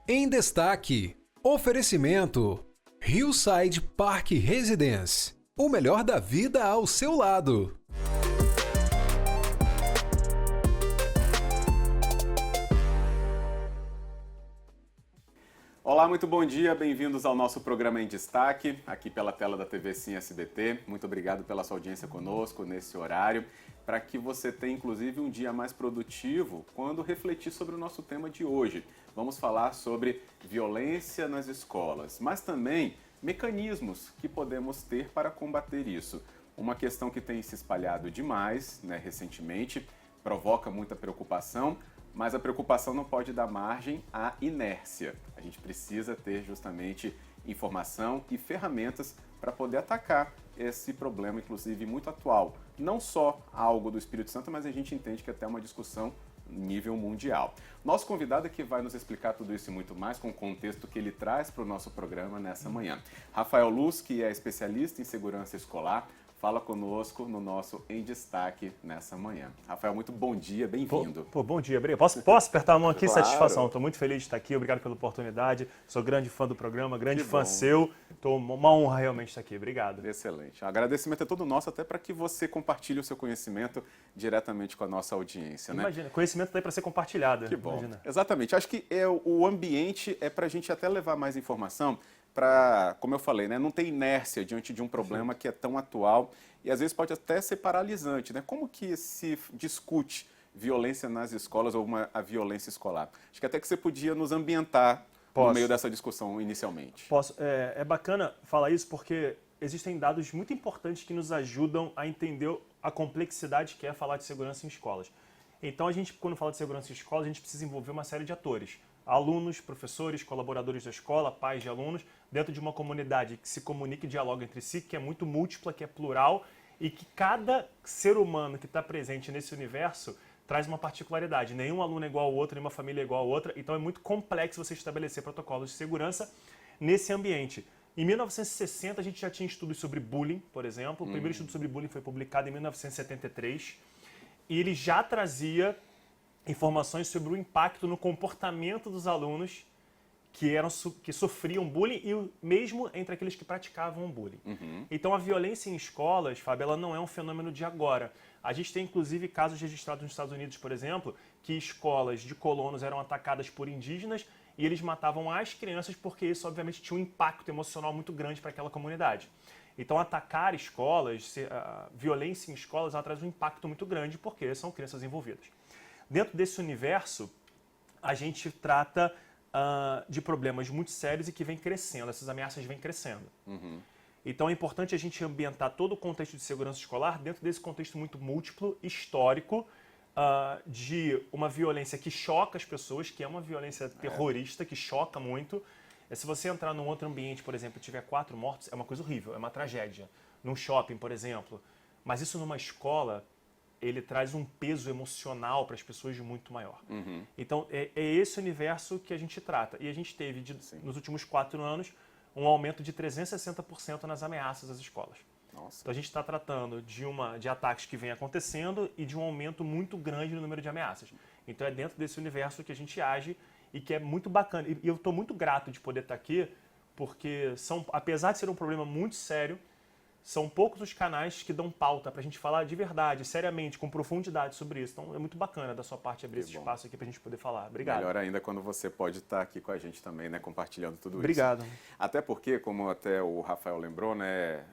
Em destaque, oferecimento Hillside Park Residence. O melhor da vida ao seu lado. Olá, muito bom dia, bem-vindos ao nosso programa Em Destaque, aqui pela tela da TV Sim SBT. Muito obrigado pela sua audiência conosco nesse horário, para que você tenha inclusive um dia mais produtivo quando refletir sobre o nosso tema de hoje. Vamos falar sobre violência nas escolas, mas também mecanismos que podemos ter para combater isso. Uma questão que tem se espalhado demais, recentemente, provoca muita preocupação, mas a preocupação não pode dar margem à inércia. A gente precisa ter justamente informação e ferramentas para poder atacar esse problema, inclusive muito atual. Não só algo do Espírito Santo, mas a gente entende que é até uma discussão nível mundial. Nosso convidado é que vai nos explicar tudo isso e muito mais com o contexto que ele traz para o nosso programa nessa manhã. Rafael Luz, que é especialista em segurança escolar, fala conosco no nosso Em Destaque nessa manhã. Rafael, muito bom dia, bem-vindo. Bom dia, obrigado. Posso apertar a mão aqui? Claro. Satisfação, estou muito feliz de estar aqui, obrigado pela oportunidade. Sou grande fã do programa, grande fã seu. Uma honra realmente estar aqui, obrigado. Excelente. O agradecimento é todo nosso, até para que você compartilhe o seu conhecimento diretamente com a nossa audiência. Imagina, conhecimento daí para ser compartilhado. Que bom. Imagina. Exatamente. Acho que o ambiente é para a gente até levar mais informação para, como eu falei, não ter inércia diante de um problema que é tão atual e às vezes pode até ser paralisante. Como que se discute violência nas escolas ou a violência escolar? Acho que até que você podia nos ambientar no meio dessa discussão inicialmente. Posso. É bacana falar isso porque existem dados muito importantes que nos ajudam a entender a complexidade que é falar de segurança em escolas. Então, a gente, quando fala de segurança em escola, a gente precisa envolver uma série de atores. Alunos, professores, colaboradores da escola, pais de alunos, dentro de uma comunidade que se comunica e dialoga entre si, que é muito múltipla, que é plural, e que cada ser humano que está presente nesse universo traz uma particularidade. Nenhum aluno é igual ao outro, nenhuma família é igual a outra, então é muito complexo você estabelecer protocolos de segurança nesse ambiente. Em 1960, a gente já tinha estudos sobre bullying, por exemplo. O primeiro estudo sobre bullying foi publicado em 1973, e ele já trazia informações sobre o impacto no comportamento dos alunos que sofriam bullying e mesmo entre aqueles que praticavam bullying. Então a violência em escolas, Fábio, ela não é um fenômeno de agora. A gente tem inclusive casos registrados nos Estados Unidos, por exemplo, que escolas de colonos eram atacadas por indígenas e eles matavam as crianças porque isso obviamente tinha um impacto emocional muito grande para aquela comunidade. Então atacar escolas, a violência em escolas, ela traz um impacto muito grande porque são crianças envolvidas. Dentro desse universo, a gente trata de problemas muito sérios e que vem crescendo, essas ameaças vêm crescendo. Então é importante a gente ambientar todo o contexto de segurança escolar dentro desse contexto muito múltiplo, histórico, de uma violência que choca as pessoas, que é uma violência terrorista, que choca muito. Se você entrar num outro ambiente, por exemplo, e tiver 4 mortos, é uma coisa horrível, é uma tragédia. Num shopping, por exemplo. Mas isso numa escola, ele traz um peso emocional para as pessoas muito maior. Então, é esse universo que a gente trata. E a gente teve, nos últimos 4 anos, um aumento de 360% nas ameaças às escolas. Nossa. Então, a gente está tratando de ataques que vêm acontecendo e de um aumento muito grande no número de ameaças. Então, é dentro desse universo que a gente age e que é muito bacana. E eu estou muito grato de poder estar aqui, porque, apesar de ser um problema muito sério, são poucos os canais que dão pauta para a gente falar de verdade, seriamente, com profundidade sobre isso. Então é muito bacana da sua parte abrir esse espaço aqui para a gente poder falar. Obrigado. Melhor ainda quando você pode estar aqui com a gente também, compartilhando tudo isso. Obrigado. Até porque, como até o Rafael lembrou,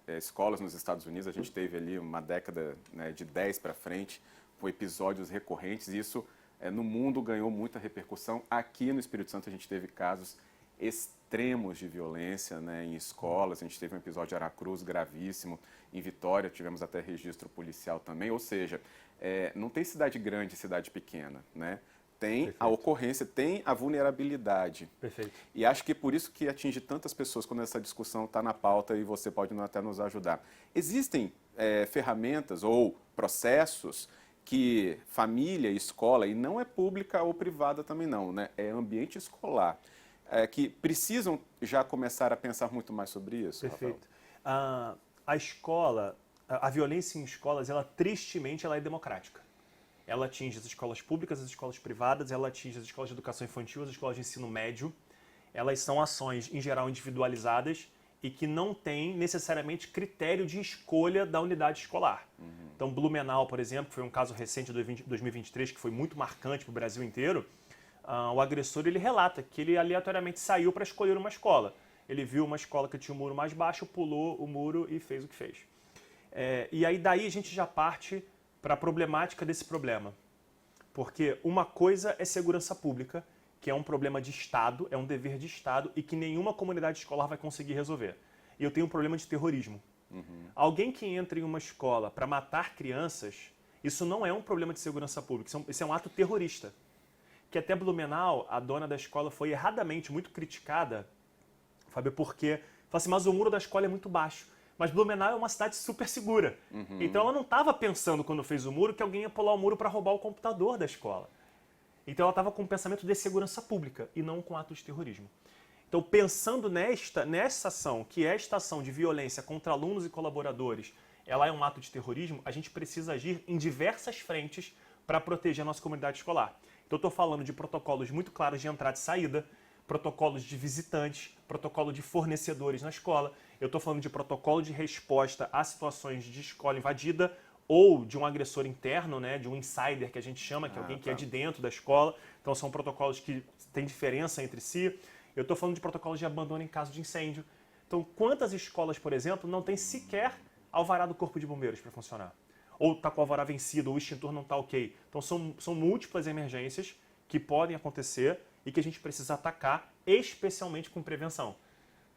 escolas nos Estados Unidos, a gente teve ali uma década de 10 para frente, com episódios recorrentes, e isso no mundo ganhou muita repercussão. Aqui no Espírito Santo a gente teve casos extremos de violência em escolas. A gente teve um episódio de Aracruz gravíssimo, em Vitória tivemos até registro policial também, ou seja, não tem cidade grande e cidade pequena, Tem Perfeito. A ocorrência, tem a vulnerabilidade. Perfeito. E acho que é por isso que atinge tantas pessoas quando essa discussão está na pauta e você pode até nos ajudar. Existem ferramentas ou processos que família, escola, e não é pública ou privada também não, é ambiente escolar, que precisam já começar a pensar muito mais sobre isso? Perfeito. A escola, a violência em escolas, tristemente, ela é democrática. Ela atinge as escolas públicas, as escolas privadas, ela atinge as escolas de educação infantil, as escolas de ensino médio. elas são ações, em geral, individualizadas e que não têm necessariamente critério de escolha da unidade escolar. Então, Blumenau, por exemplo, que foi um caso recente de 2023, que foi muito marcante para o Brasil inteiro, o agressor ele relata que ele aleatoriamente saiu para escolher uma escola. Ele viu uma escola que tinha um muro mais baixo, pulou o muro e fez o que fez. E aí daí a gente já parte para a problemática desse problema. Porque uma coisa é segurança pública, que é um problema de Estado, é um dever de Estado e que nenhuma comunidade escolar vai conseguir resolver. E eu tenho um problema de terrorismo. Alguém que entra em uma escola para matar crianças, isso não é um problema de segurança pública, isso é um ato terrorista. Que até Blumenau, a dona da escola foi erradamente muito criticada, Fábio, porque fala assim, mas o muro da escola é muito baixo. Mas Blumenau é uma cidade super segura. Então ela não estava pensando, quando fez o muro, que alguém ia pular o muro para roubar o computador da escola. Então ela estava com um pensamento de segurança pública e não com atos de terrorismo. Então, pensando nessa ação, que é esta ação de violência contra alunos e colaboradores, ela é um ato de terrorismo, a gente precisa agir em diversas frentes para proteger a nossa comunidade escolar. Então, eu estou falando de protocolos muito claros de entrada e saída, protocolos de visitantes, protocolo de fornecedores na escola. Eu estou falando de protocolo de resposta a situações de escola invadida ou de um agressor interno, né, de um insider que a gente chama, que é alguém que é de dentro da escola. Então, são protocolos que têm diferença entre si. Eu estou falando de protocolos de abandono em caso de incêndio. Então, quantas escolas, por exemplo, não tem sequer alvará do Corpo de Bombeiros para funcionar? Ou está com o alvará vencido, ou o extintor não está ok. Então, são múltiplas emergências que podem acontecer e que a gente precisa atacar, especialmente com prevenção.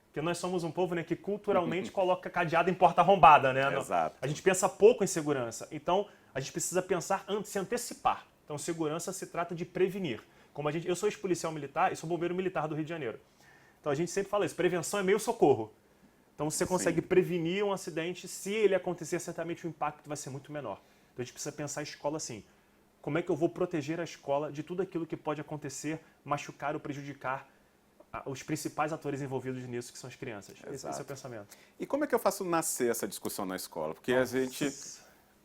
Porque nós somos um povo, né, que culturalmente coloca cadeado em porta arrombada, né? Exato. A gente pensa pouco em segurança. Então, a gente precisa pensar antes, se antecipar. Então, segurança se trata de prevenir. Eu sou ex-policial militar e sou bombeiro militar do Rio de Janeiro. Então, a gente sempre fala isso, prevenção é meio socorro. Então, você consegue prevenir um acidente, se ele acontecer, certamente o impacto vai ser muito menor. Então, a gente precisa pensar a escola assim. Como é que eu vou proteger a escola de tudo aquilo que pode acontecer, machucar ou prejudicar os principais atores envolvidos nisso, que são as crianças? Esse é o pensamento. E como é que eu faço nascer essa discussão na escola? Porque a gente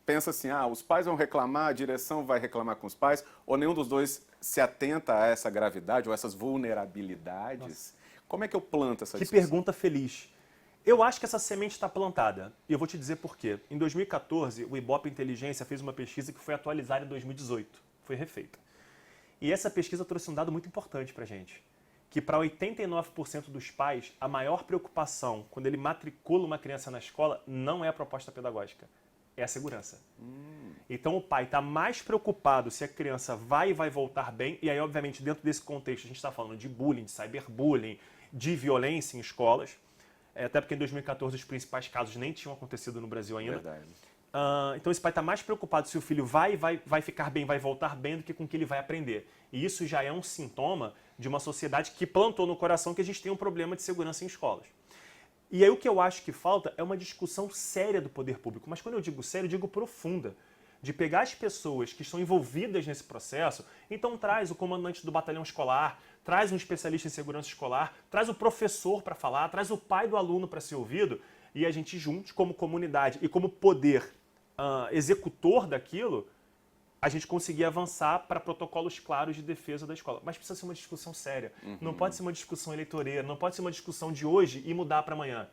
pensa assim, os pais vão reclamar, a direção vai reclamar com os pais, ou nenhum dos dois se atenta a essa gravidade ou essas vulnerabilidades. Como é que eu planto essa discussão? Que pergunta feliz. Eu acho que essa semente está plantada. E eu vou te dizer por quê. Em 2014, o Ibope Inteligência fez uma pesquisa que foi atualizada em 2018. Foi refeita. E essa pesquisa trouxe um dado muito importante para a gente. Que para 89% dos pais, a maior preocupação quando ele matricula uma criança na escola não é a proposta pedagógica, é a segurança. Então o pai está mais preocupado se a criança vai voltar bem, e aí obviamente dentro desse contexto a gente está falando de bullying, de cyberbullying, de violência em escolas, até porque em 2014 os principais casos nem tinham acontecido no Brasil ainda. Verdade. Então esse pai está mais preocupado se o filho vai ficar bem, vai voltar bem, do que com o que ele vai aprender. E isso já é um sintoma de uma sociedade que plantou no coração que a gente tem um problema de segurança em escolas. E aí o que eu acho que falta é uma discussão séria do poder público. Mas quando eu digo sério, eu digo profunda. De pegar as pessoas que estão envolvidas nesse processo, então traz o comandante do batalhão escolar, traz um especialista em segurança escolar, traz o professor para falar, traz o pai do aluno para ser ouvido, e a gente juntos, como comunidade e como poder executor daquilo, a gente conseguir avançar para protocolos claros de defesa da escola. Mas precisa ser uma discussão séria. Não pode ser uma discussão eleitoreira, não pode ser uma discussão de hoje e mudar para amanhã.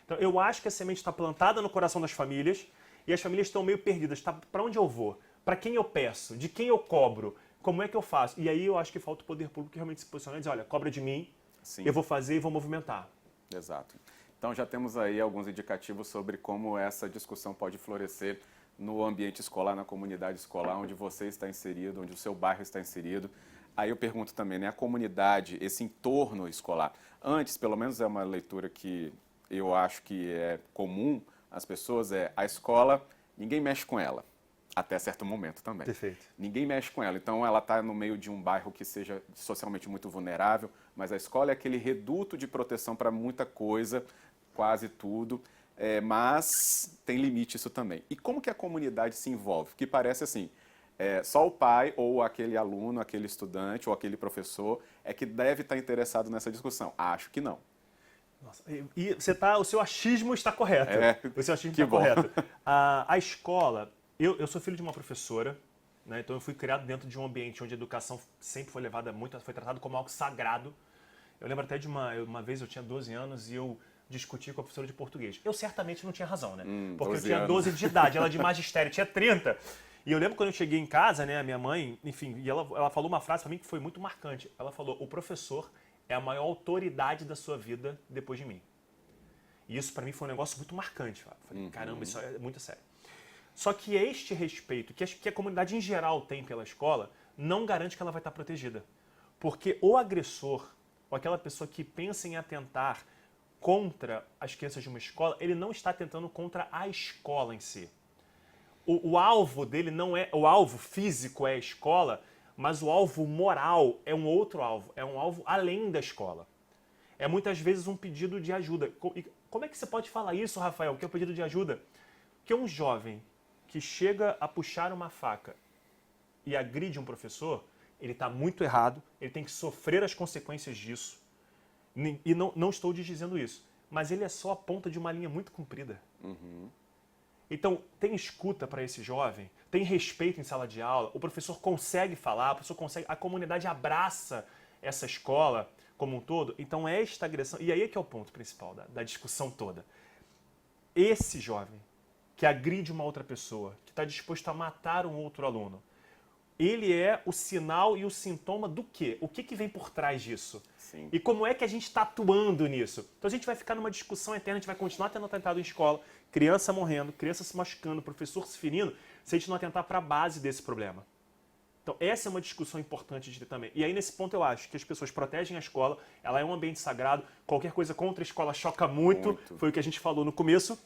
Então, eu acho que a semente está plantada no coração das famílias e as famílias estão meio perdidas. Para onde eu vou? Para quem eu peço? De quem eu cobro? Como é que eu faço? E aí eu acho que falta o poder público realmente se posicionar e dizer, olha, cobra de mim, eu vou fazer e vou movimentar. Exato. Então já temos aí alguns indicativos sobre como essa discussão pode florescer no ambiente escolar, na comunidade escolar, onde você está inserido, onde o seu bairro está inserido. Aí eu pergunto também, né, a comunidade, esse entorno escolar. Antes, pelo menos é uma leitura que eu acho que é comum às pessoas, a escola, ninguém mexe com ela, até certo momento também. Perfeito. Ninguém mexe com ela, então ela está no meio de um bairro que seja socialmente muito vulnerável, mas a escola é aquele reduto de proteção para muita coisa, quase tudo. Mas tem limite isso também. E como que a comunidade se envolve? Porque parece assim, só o pai ou aquele aluno, aquele estudante ou aquele professor é que deve estar interessado nessa discussão. Acho que não. Nossa, e o seu achismo está correto. O seu achismo está correto. A escola, eu sou filho de uma professora, né, então eu fui criado dentro de um ambiente onde a educação sempre foi levada muito, foi tratado como algo sagrado. Eu lembro até de uma vez, eu tinha 12 anos e eu discuti com a professora de português. Eu certamente não tinha razão, né? Porque eu tinha 12 de idade, ela de magistério tinha 30. E eu lembro quando eu cheguei em casa, né, a minha mãe, enfim, e ela falou uma frase pra mim que foi muito marcante. Ela falou, o professor é a maior autoridade da sua vida depois de mim. E isso pra mim foi um negócio muito marcante. Eu falei, caramba, isso é muito sério. Só que este respeito que a comunidade em geral tem pela escola não garante que ela vai estar protegida. Porque o agressor, ou aquela pessoa que pensa em atentar contra as crianças de uma escola, ele não está atentando contra a escola em si. O alvo dele não é... O alvo físico é a escola, mas o alvo moral é um outro alvo. É um alvo além da escola. É muitas vezes um pedido de ajuda. Como é que você pode falar isso, Rafael, que é um pedido de ajuda? Que um jovem que chega a puxar uma faca e agride um professor, ele está muito errado, ele tem que sofrer as consequências disso. E não estou dizendo isso, mas ele é só a ponta de uma linha muito comprida. Então, tem escuta para esse jovem, tem respeito em sala de aula, o professor consegue falar, a comunidade abraça essa escola como um todo. Então, esta agressão... E aí é que é o ponto principal da discussão toda. Esse jovem que agride uma outra pessoa, que está disposto a matar um outro aluno, ele é o sinal e o sintoma do quê? O que vem por trás disso? Sim. E como é que a gente está atuando nisso? Então a gente vai ficar numa discussão eterna, a gente vai continuar tendo atentado em escola, criança morrendo, criança se machucando, professor se ferindo, se a gente não atentar para a base desse problema. Então essa é uma discussão importante de ter também. E aí nesse ponto eu acho que as pessoas protegem a escola, ela é um ambiente sagrado, qualquer coisa contra a escola choca muito. Foi o que a gente falou no começo,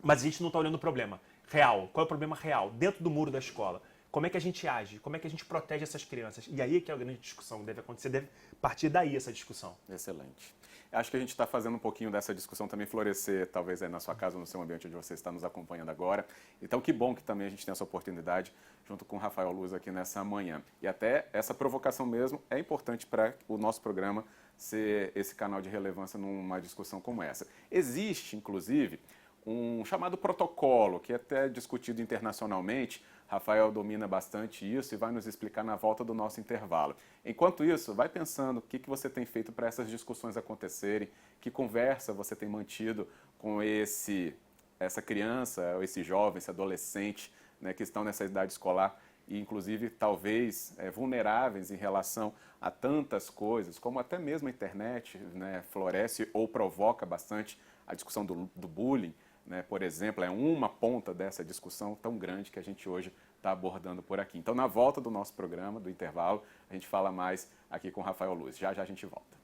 mas a gente não está olhando o problema real. Qual é o problema real? Dentro do muro da escola. Como é que a gente age? Como é que a gente protege essas crianças? E aí é que é a grande discussão que deve acontecer, deve partir daí essa discussão. Excelente. Acho que a gente está fazendo um pouquinho dessa discussão também florescer, talvez aí na sua casa ou no seu ambiente onde você está nos acompanhando agora. Então, que bom que também a gente tem essa oportunidade junto com o Rafael Luz aqui nessa manhã. E até essa provocação mesmo é importante para o nosso programa ser esse canal de relevância numa discussão como essa. Existe, inclusive, um chamado protocolo, que é até discutido internacionalmente. Rafael domina bastante isso e vai nos explicar na volta do nosso intervalo. Enquanto isso, vai pensando o que você tem feito para essas discussões acontecerem, que conversa você tem mantido com essa criança, esse jovem, esse adolescente, né, que estão nessa idade escolar e, inclusive, talvez vulneráveis em relação a tantas coisas, como até mesmo a internet, né, floresce ou provoca bastante a discussão do bullying. Né, por exemplo, é uma ponta dessa discussão tão grande que a gente hoje está abordando por aqui. Então, na volta do nosso programa, do intervalo, a gente fala mais aqui com o Rafael Luz. Já já a gente volta.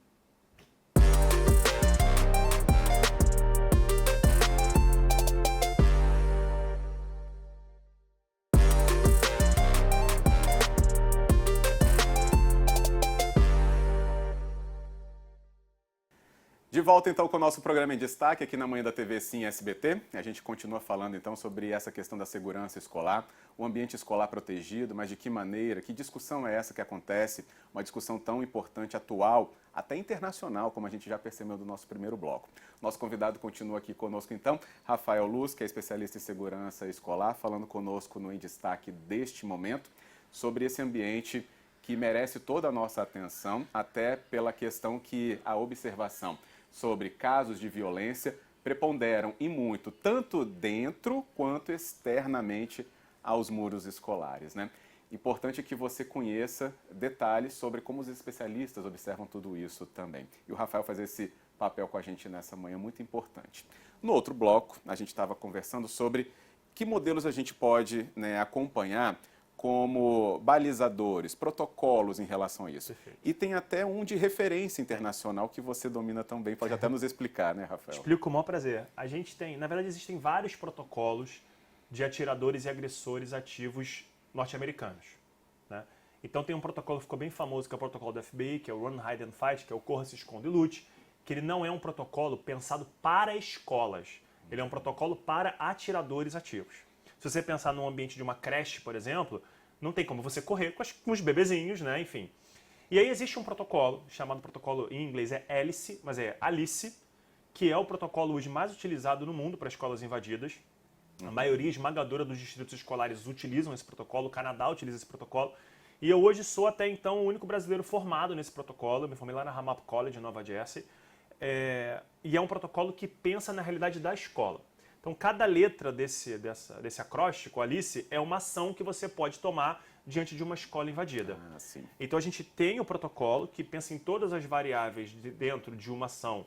De volta então com o nosso programa em destaque aqui na manhã da TV Sim SBT. A gente continua falando então sobre essa questão da segurança escolar, o ambiente escolar protegido, mas de que maneira, que discussão é essa que acontece, uma discussão tão importante, atual, até internacional, como a gente já percebeu do nosso primeiro bloco. Nosso convidado continua aqui conosco então, Rafael Luz, que é especialista em segurança escolar, falando conosco no Em Destaque deste momento, sobre esse ambiente que merece toda a nossa atenção, até pela questão que a observação sobre casos de violência preponderam e muito, tanto dentro quanto externamente aos muros escolares, né? Importante que você conheça detalhes sobre como os especialistas observam tudo isso também. E o Rafael faz esse papel com a gente nessa manhã muito importante. No outro bloco, a gente estava conversando sobre que modelos a gente pode, né, acompanhar como balizadores, protocolos em relação a isso. Perfeito. E tem até um de referência internacional que você domina tão bem, pode até nos explicar, né, Rafael? Explico com o maior prazer. A gente tem, na verdade, existem vários protocolos de atiradores e agressores ativos norte-americanos, né? Então tem um protocolo que ficou bem famoso, que é o protocolo do FBI, que é o Run, Hide and Fight, que é o Corra, Se Esconde e Lute, que ele não é um protocolo pensado para escolas, ele é um protocolo para atiradores ativos. Se você pensar num ambiente de uma creche, por exemplo, não tem como você correr com os bebezinhos, né? Enfim. E aí existe um protocolo, chamado protocolo em inglês é ALICE, mas é ALICE, que é o protocolo hoje mais utilizado no mundo para escolas invadidas. A maioria esmagadora dos distritos escolares utilizam esse protocolo, o Canadá utiliza esse protocolo. E eu hoje sou até então o único brasileiro formado nesse protocolo. Eu me formei lá na Ramap College, em Nova Jersey. E é um protocolo que pensa na realidade da escola. Então, cada letra desse acróstico, Alice, é uma ação que você pode tomar diante de uma escola invadida. Então, a gente tem o protocolo que pensa em todas as variáveis dentro de uma ação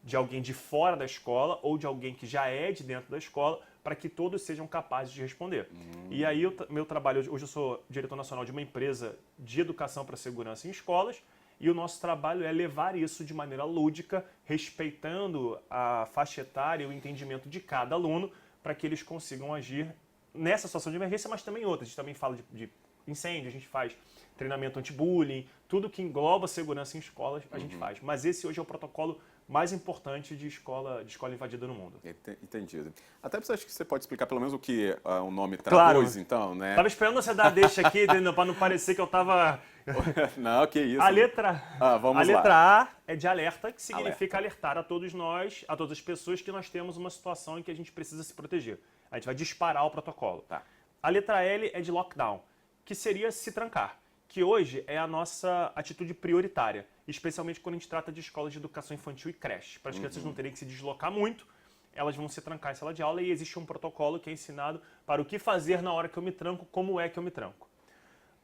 de alguém de fora da escola ou de alguém que já é de dentro da escola, para que todos sejam capazes de responder. E aí, meu trabalho, hoje eu sou diretor nacional de uma empresa de educação para segurança em escolas, e o nosso trabalho é levar isso de maneira lúdica, respeitando a faixa etária e o entendimento de cada aluno, para que eles consigam agir nessa situação de emergência, mas também em outras. A gente também fala de incêndio, a gente faz treinamento anti-bullying, tudo que engloba segurança em escolas, a gente faz. Mas esse hoje é o protocolo mais importante de escola invadida no mundo. Entendido. Até acho que você pode explicar pelo menos o que o nome traduz, claro. Então, né? Tava esperando você dar deixa aqui, para não parecer que eu tava... Não, que isso. A letra A é de alerta, que significa alertar a todos nós, a todas as pessoas que nós temos uma situação em que a gente precisa se proteger. A gente vai disparar o protocolo. Tá. A letra L é de lockdown, que seria se trancar, que hoje é a nossa atitude prioritária, especialmente quando a gente trata de escolas de educação infantil e creche. Para as crianças não terem que se deslocar muito, elas vão se trancar em sala de aula e existe um protocolo que é ensinado para o que fazer na hora que eu me tranco, como é que eu me tranco.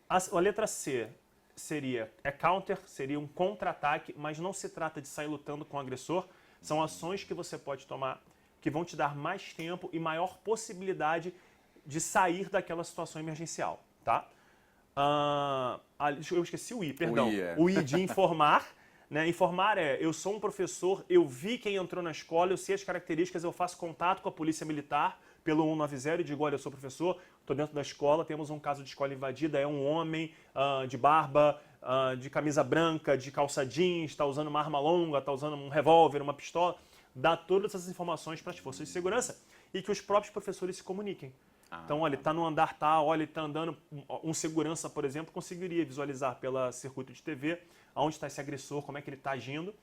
A letra C seria counter, seria um contra-ataque, mas não se trata de sair lutando com o agressor, são ações que você pode tomar que vão te dar mais tempo e maior possibilidade de sair daquela situação emergencial, tá? Eu esqueci o I, perdão. O I de informar. Né? Informar eu sou um professor, eu vi quem entrou na escola, eu sei as características, eu faço contato com a polícia militar pelo 190 e digo, olha, eu sou professor, estou dentro da escola, temos um caso de escola invadida, é um homem de barba, de camisa branca, de calça jeans, está usando uma arma longa, está usando um revólver, uma pistola. Dá todas essas informações para as forças de segurança e que os próprios professores se comuniquem. Então, olha, ele está no andar tal, olha, ele está andando. Um segurança, por exemplo, conseguiria visualizar pela circuito de TV onde está esse agressor, como é que ele está agindo.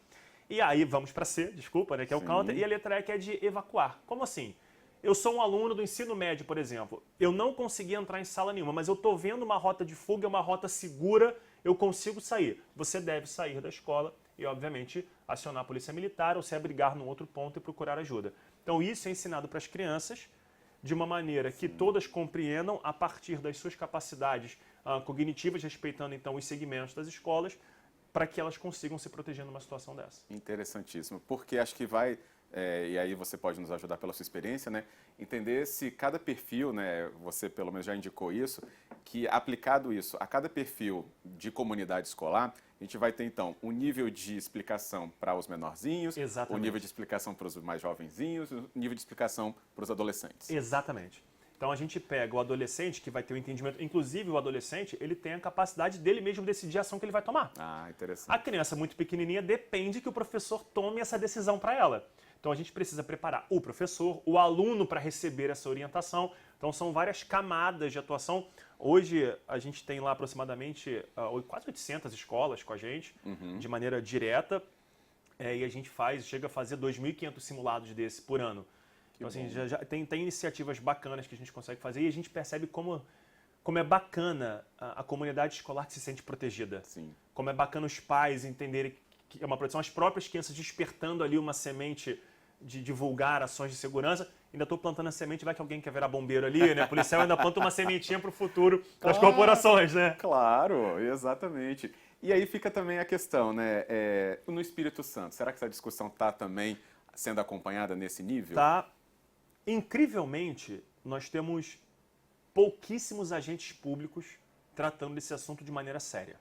E aí, vamos para C, desculpa, né, que é o counter. E a letra E, que é de evacuar. Como assim? Eu sou um aluno do ensino médio, por exemplo. Eu não consegui entrar em sala nenhuma, mas eu estou vendo uma rota de fuga, uma rota segura, eu consigo sair. Você deve sair da escola e, obviamente, acionar a polícia militar ou se abrigar num outro ponto e procurar ajuda. Então, isso é ensinado para as crianças de uma maneira que todas compreendam a partir das suas capacidades cognitivas, respeitando, então, os segmentos das escolas, para que elas consigam se proteger numa situação dessa. Interessantíssimo, porque acho que vai, e aí você pode nos ajudar pela sua experiência, né, entender se cada perfil, né, você pelo menos já indicou isso, que aplicado isso a cada perfil de comunidade escolar, a gente vai ter, então, um nível de explicação para os menorzinhos, Exatamente. um nível de explicação para os mais jovenzinhos, um nível de explicação para os adolescentes. Exatamente. Então, a gente pega o adolescente, que vai ter o entendimento, inclusive o adolescente, ele tem a capacidade dele mesmo decidir a ação que ele vai tomar. Interessante. A criança muito pequenininha depende que o professor tome essa decisão para ela. Então, a gente precisa preparar o professor, o aluno para receber essa orientação. Então, são várias camadas de atuação. Hoje, a gente tem lá aproximadamente quase 800 escolas com a gente, de maneira direta. E a gente chega a fazer 2.500 simulados desse por ano. Então, assim, já tem iniciativas bacanas que a gente consegue fazer e a gente percebe como é bacana a comunidade escolar que se sente protegida. Sim. Como é bacana os pais entenderem que é uma proteção, as próprias crianças despertando ali uma semente de divulgar ações de segurança. Ainda estou plantando a semente, vai que alguém quer virar bombeiro ali, né? O policial ainda planta uma sementinha para o futuro das corporações, né? Claro, exatamente. E aí fica também a questão, né? No Espírito Santo, será que essa discussão está também sendo acompanhada nesse nível? Tá. Incrivelmente, nós temos pouquíssimos agentes públicos tratando desse assunto de maneira séria.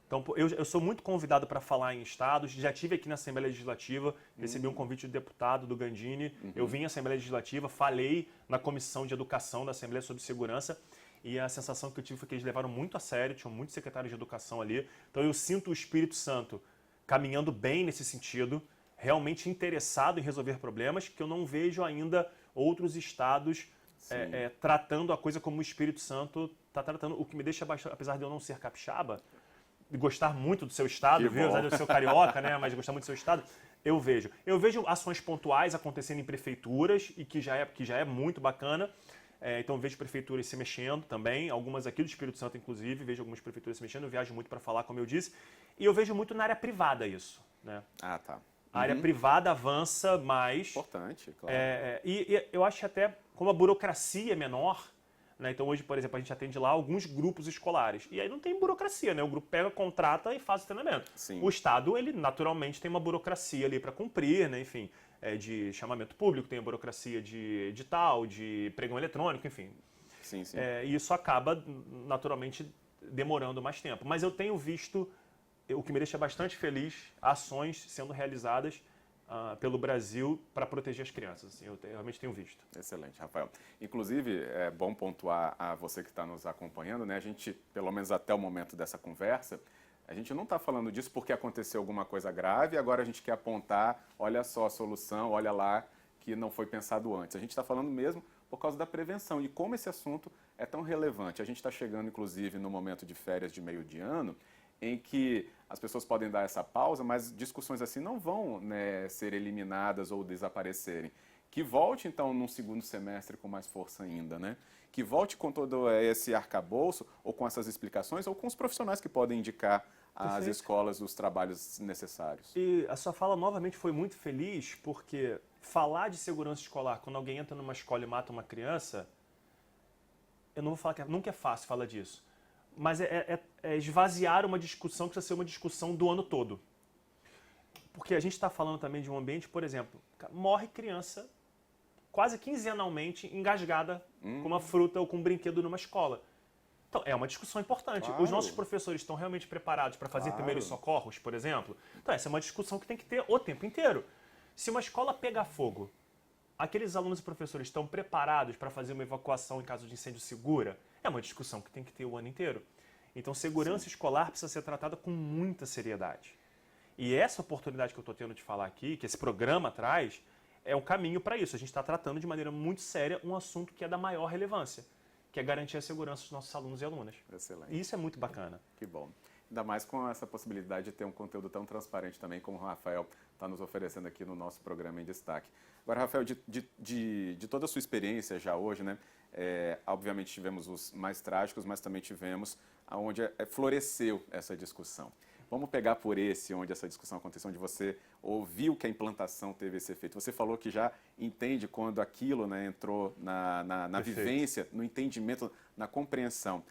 Então, eu sou muito convidado para falar em estados, já estive aqui na Assembleia Legislativa, recebi um convite do deputado, do Gandini, eu vim à Assembleia Legislativa, falei na Comissão de Educação da Assembleia sobre Segurança, e a sensação que eu tive foi que eles levaram muito a sério, tinham muitos secretários de educação ali, então eu sinto o Espírito Santo caminhando bem nesse sentido, realmente interessado em resolver problemas, que eu não vejo ainda outros estados tratando a coisa como o Espírito Santo está tratando, o que me deixa bastante, apesar de eu não ser capixaba, de gostar muito do seu estado, viu? Apesar de eu ser carioca, né? Mas de gostar muito do seu estado, eu vejo ações pontuais acontecendo em prefeituras e que já é muito bacana. Então vejo prefeituras se mexendo também, algumas aqui do Espírito Santo, inclusive, vejo algumas prefeituras se mexendo, eu viajo muito para falar, como eu disse, e eu vejo muito na área privada isso, né? Ah, tá. A área privada avança mais. Importante, claro. E eu acho até, como a burocracia é menor, né? Então hoje, por exemplo, a gente atende lá alguns grupos escolares. E aí não tem burocracia, né? O grupo pega, contrata e faz o treinamento. Sim. O Estado, ele naturalmente tem uma burocracia ali para cumprir, né? Enfim, de chamamento público, tem a burocracia de edital, de pregão eletrônico, enfim. Sim, sim. E isso acaba, naturalmente, demorando mais tempo. Mas eu tenho visto, o que me deixa bastante feliz, ações sendo realizadas pelo Brasil para proteger as crianças. Assim, eu realmente tenho visto. Excelente, Rafael. Inclusive, é bom pontuar a você que está nos acompanhando, né? A gente, pelo menos até o momento dessa conversa, a gente não está falando disso porque aconteceu alguma coisa grave e agora a gente quer apontar, olha só a solução, olha lá que não foi pensado antes. A gente está falando mesmo por causa da prevenção e como esse assunto é tão relevante. A gente está chegando, inclusive, no momento de férias de meio de ano, em que as pessoas podem dar essa pausa, mas discussões assim não vão, né, ser eliminadas ou desaparecerem. Que volte, então, num segundo semestre com mais força ainda, né? Que volte com todo esse arcabouço, ou com essas explicações, ou com os profissionais que podem indicar às escolas os trabalhos necessários. E a sua fala, novamente, foi muito feliz, porque falar de segurança escolar, quando alguém entra numa escola e mata uma criança, eu não vou falar que nunca é fácil falar disso. Mas é esvaziar uma discussão que precisa ser uma discussão do ano todo. Porque a gente está falando também de um ambiente, por exemplo, morre criança quase quinzenalmente engasgada com uma fruta ou com um brinquedo numa escola. Então, é uma discussão importante. Claro. Os nossos professores estão realmente preparados para fazer primeiros socorros, por exemplo? Então, essa é uma discussão que tem que ter o tempo inteiro. Se uma escola pegar fogo, aqueles alunos e professores estão preparados para fazer uma evacuação em caso de incêndio segura? É uma discussão que tem que ter o ano inteiro. Então, segurança escolar precisa ser tratada com muita seriedade. E essa oportunidade que eu estou tendo de falar aqui, que esse programa traz, é um caminho para isso. A gente está tratando de maneira muito séria um assunto que é da maior relevância, que é garantir a segurança dos nossos alunos e alunas. Excelente. E isso é muito bacana. Que bom. Ainda mais com essa possibilidade de ter um conteúdo tão transparente também, como o Rafael está nos oferecendo aqui no nosso programa em destaque. Agora, Rafael, de toda a sua experiência já hoje, né? Obviamente tivemos os mais trágicos, mas também tivemos onde floresceu essa discussão. Vamos pegar por onde essa discussão aconteceu, onde você ouviu que a implantação teve esse efeito. Você falou que já entende quando aquilo, né, entrou na vivência, no entendimento, na compreensão.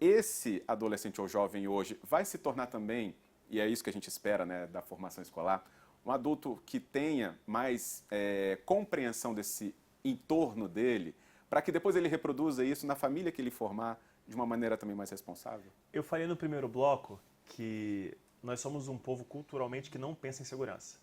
Esse adolescente ou jovem hoje vai se tornar também, e é isso que a gente espera, né, da formação escolar, um adulto que tenha mais compreensão desse entorno dele, para que depois ele reproduza isso na família que ele formar de uma maneira também mais responsável? Eu falei no primeiro bloco que nós somos um povo culturalmente que não pensa em segurança.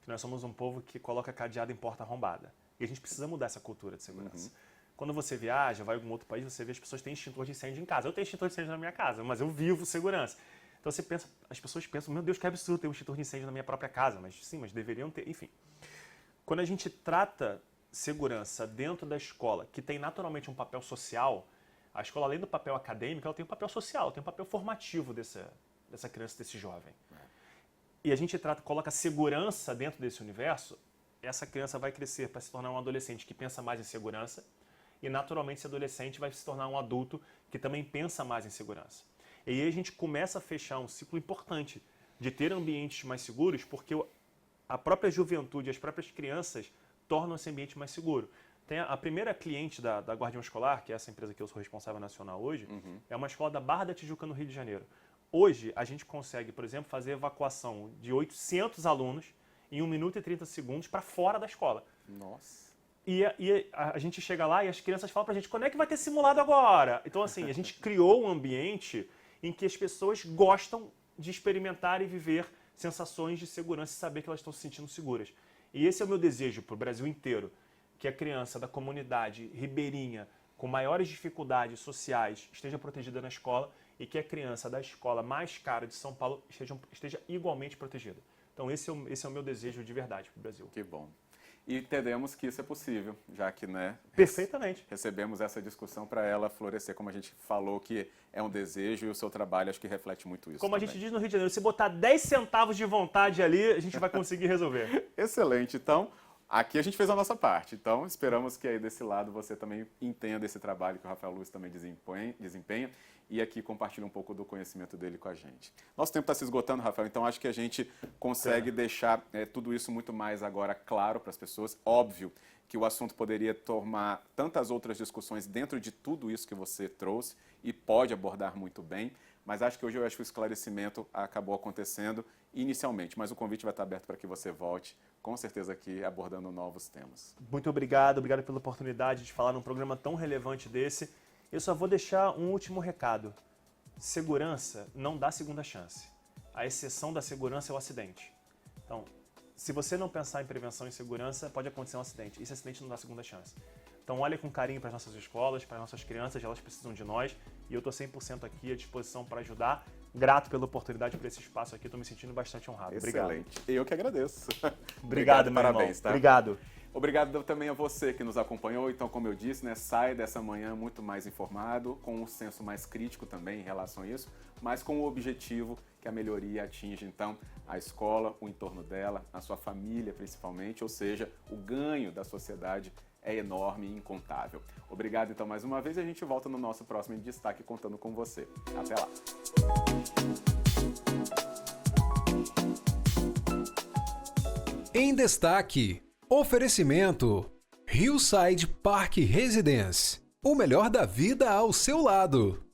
Que nós somos um povo que coloca cadeado em porta arrombada. E a gente precisa mudar essa cultura de segurança. Quando você viaja, vai em algum outro país, você vê as pessoas têm extintor de incêndio em casa. Eu tenho extintor de incêndio na minha casa, mas eu vivo segurança. Então você pensa, as pessoas pensam, meu Deus, que absurdo ter um extintor de incêndio na minha própria casa. Mas sim, mas deveriam ter, enfim. Quando a gente trata segurança dentro da escola, que tem naturalmente um papel social, a escola, além do papel acadêmico, ela tem um papel social, tem um papel formativo dessa criança, desse jovem. E a gente coloca segurança dentro desse universo, essa criança vai crescer para se tornar um adolescente que pensa mais em segurança e, naturalmente, esse adolescente vai se tornar um adulto que também pensa mais em segurança. E aí a gente começa a fechar um ciclo importante de ter ambientes mais seguros, porque a própria juventude, as próprias crianças tornam esse ambiente mais seguro. Tem a primeira cliente da Guardião Escolar, que é essa empresa que eu sou responsável nacional hoje, é uma escola da Barra da Tijuca, no Rio de Janeiro. Hoje, a gente consegue, por exemplo, fazer evacuação de 800 alunos em 1 minuto e 30 segundos para fora da escola. Nossa! E a gente chega lá e as crianças falam pra gente, quando é que vai ter simulado agora? Então, assim, a gente criou um ambiente em que as pessoas gostam de experimentar e viver sensações de segurança e saber que elas estão se sentindo seguras. E esse é o meu desejo para o Brasil inteiro, que a criança da comunidade ribeirinha, com maiores dificuldades sociais, esteja protegida na escola e que a criança da escola mais cara de São Paulo esteja igualmente protegida. Então esse é o meu desejo de verdade para o Brasil. Que bom. E entendemos que isso é possível, já que, né, perfeitamente, recebemos essa discussão para ela florescer, como a gente falou, que é um desejo e o seu trabalho acho que reflete muito isso. Como também. A gente diz no Rio de Janeiro, se botar 10 centavos de vontade ali, a gente vai conseguir resolver. Excelente. Então, Aqui a gente fez a nossa parte, então esperamos que aí desse lado você também entenda esse trabalho que o Rafael Luz também desempenha e aqui compartilhe um pouco do conhecimento dele com a gente. Nosso tempo está se esgotando, Rafael, então acho que a gente consegue deixar tudo isso muito mais agora claro para as pessoas. Óbvio que o assunto poderia tomar tantas outras discussões dentro de tudo isso que você trouxe e pode abordar muito bem, mas acho que hoje o esclarecimento acabou acontecendo inicialmente, mas o convite vai estar aberto para que você volte, com certeza aqui abordando novos temas. Muito obrigado pela oportunidade de falar num programa tão relevante desse. Eu só vou deixar um último recado. Segurança não dá segunda chance. A exceção da segurança é o acidente. Então, se você não pensar em prevenção e segurança, pode acontecer um acidente. Esse acidente não dá segunda chance. Então, olhe com carinho para as nossas escolas, para as nossas crianças, elas precisam de nós. E eu estou 100% aqui à disposição para ajudar. Grato pela oportunidade, por esse espaço aqui. Estou me sentindo bastante honrado. Excelente. Obrigado. Eu que agradeço. Obrigado, meu parabéns, irmão. tá? Obrigado. Obrigado também a você que nos acompanhou. Então, como eu disse, sai dessa manhã muito mais informado, com um senso mais crítico também em relação a isso, mas com o objetivo que a melhoria atinja, então, a escola, o entorno dela, a sua família principalmente, ou seja, o ganho da sociedade é enorme e incontável. Obrigado, então, mais uma vez e a gente volta no nosso próximo Destaque contando com você. Até lá! Em Destaque, oferecimento Hillside Park Residence. O melhor da vida ao seu lado.